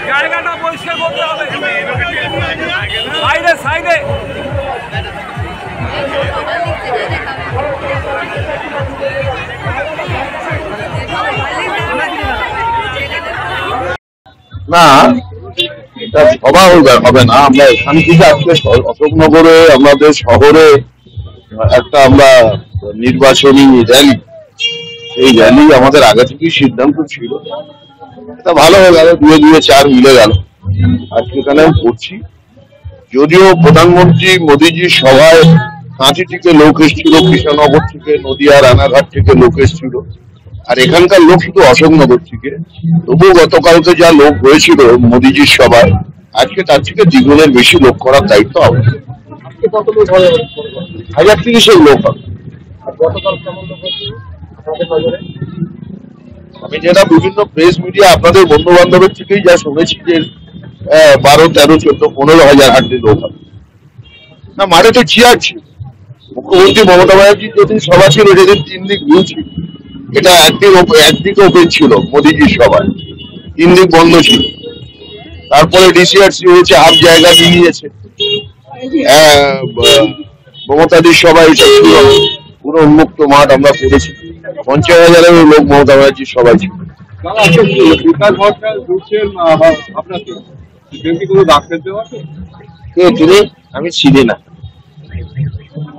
জায়গাটা পরিষ্কার করতে হবে। সাইডে সাইডে না, এটা সভা হবে না। আমরা এখান থেকে আজকে অশোকনগরে আমাদের শহরে একটা আমরা নির্বাচনী র্যালি, এই র্যালি আমাদের আগে থেকেই সিদ্ধান্ত ছিল। এটা ভালো হয়ে গেল, 2-2-4 মিলে গেল। আজকে এখানে করছি। যদিও প্রধানমন্ত্রী মোদীজির সভায় কাঁথি থেকে লোক এসেছিল, কৃষ্ণনগর থেকে, নদিয়া, রানাঘাট থেকে লোক এসেছিল, আর এখানকার লোক শুধু অশোকনগর থেকে। তবুও গতকালকে যা লোক হয়েছিল মোদীজির সভায়, আজকে তার থেকে দ্বিগুণের বেশি লোক করার দায়িত্ব হবে। 1030 লোক হবে। আমি যেটা বিভিন্ন প্রেস মিডিয়া আপনাদের বন্ধু বান্ধবের থেকেই যা শুনেছি যে 12, 13, 14, 15 হাজার হাঁটতে লোক হবে না। মাঠে তো চেয়ার ছিল। মুখ্যমন্ত্রী মমতা ব্যানার্জির যেদিন সভা ছিল, যেদিন 3 দিক ভিড় ছিল, এটা একদিকে ওপেন ছিল মোদীজির সভায়, 3 দিক বন্ধ ছিল। তারপরে ডিসিআরসি হয়েছে, হাফ জায়গা নিয়ে নিয়েছে। মমতাদির সভায় এটা ছিল পুরো উন্মুক্ত মাঠ, আমরা করেছি। 50,000-এর লোক মমতা ব্যানার্জির সভায় ছিল। আমি চিনি না,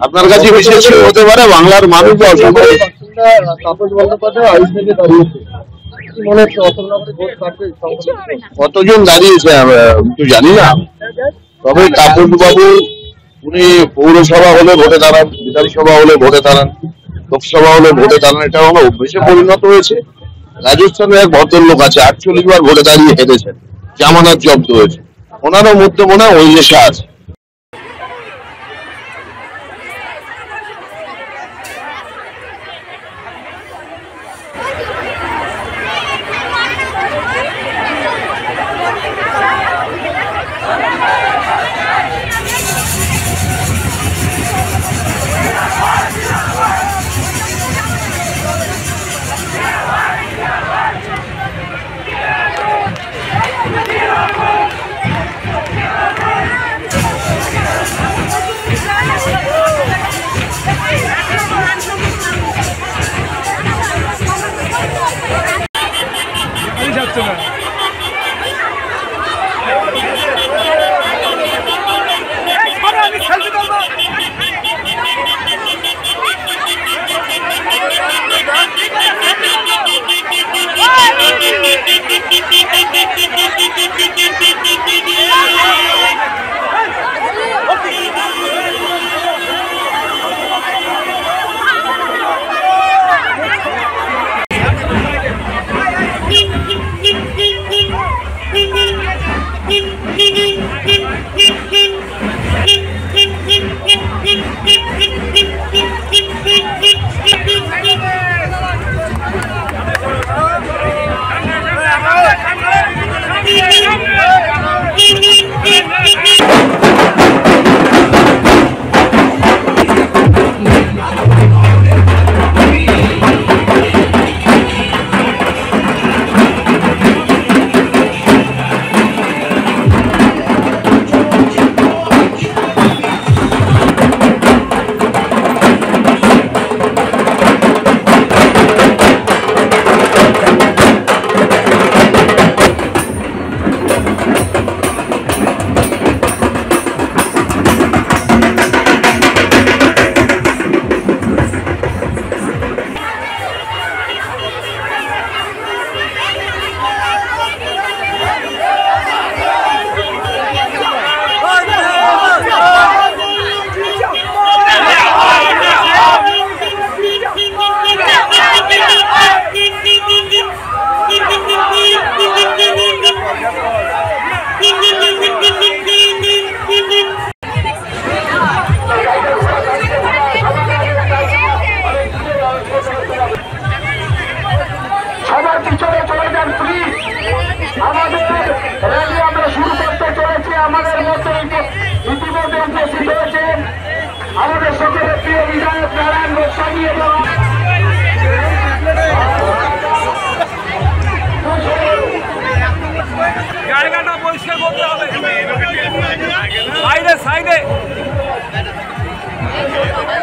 আপনার কাছে বিশেষ হতে পারে। বাংলার মানুষ কতজন দাঁড়িয়েছে আমি তো জানি না, তবে তাপস বাবু উনি পৌরসভা হলে ভোটে দাঁড়ান, বিধানসভা হলে ভোটে দাঁড়ান, লোকসভা হলে ভোটে দাঁড়ান। এটা আমার অভ্যেসে পরিণত হয়েছে। রাজস্থানে এক ভদ্রলোক আছে, 48 বার ভোটে দাঁড়িয়ে হেরেছেন, জামানত জব্দ হয়েছে। ওনারও মধ্যে মনে হয় ওই নেশা আছে। আমাদের সকলের প্রিয় বিধায়ক নারায়ণ গোস্বামী এবং পরিষ্কার করতে হবে। সাইডে সাইডে